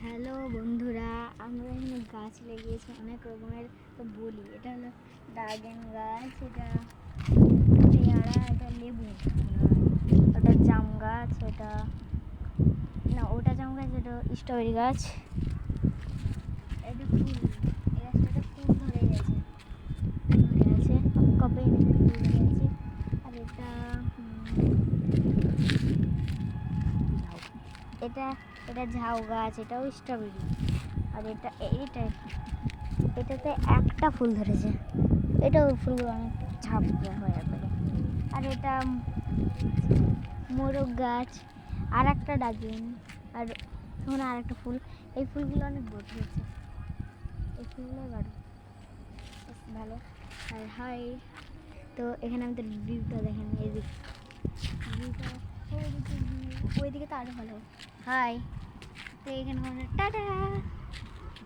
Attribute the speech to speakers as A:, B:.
A: Hello বন্ধুরা, আমরা এখানে গাছ লাগিয়েছি অনেক রকমের। তো বলি, এটা হলো ড্রাগন গাছ, এটা পেয়ারা, এটা লেবু, ওটা জাম গাছ, ওটা না ওটা জাম গাছ, এটা স্ট্রবেরি গাছ, এটা ফুল, এই গাছটাতে ফুল ধরে গেছে, কবে ফুল ধরে গেছে। আর এটা এটা ঝাউ গাছ, এটাও স্ট্রবেরি। আর এটাতে একটা ফুল ধরেছে, এটাও ফুলগুলো অনেক ঝাপড়া হয়ে পড়ে। আর এটা মোরগ গাছ, আর একটা ডাগিন, আর ওখানে আর একটা ফুল। এই ফুলগুলো অনেক বড় হয়েছে, এই ফুলগুলো বড় বেশ ভালো। আর হাই, তো এখানে আমাদের ভিউটা দেখেন, এই ভিউটা ওইদিকে তো আরও ভালো। হাই, তো এখানে টাটা।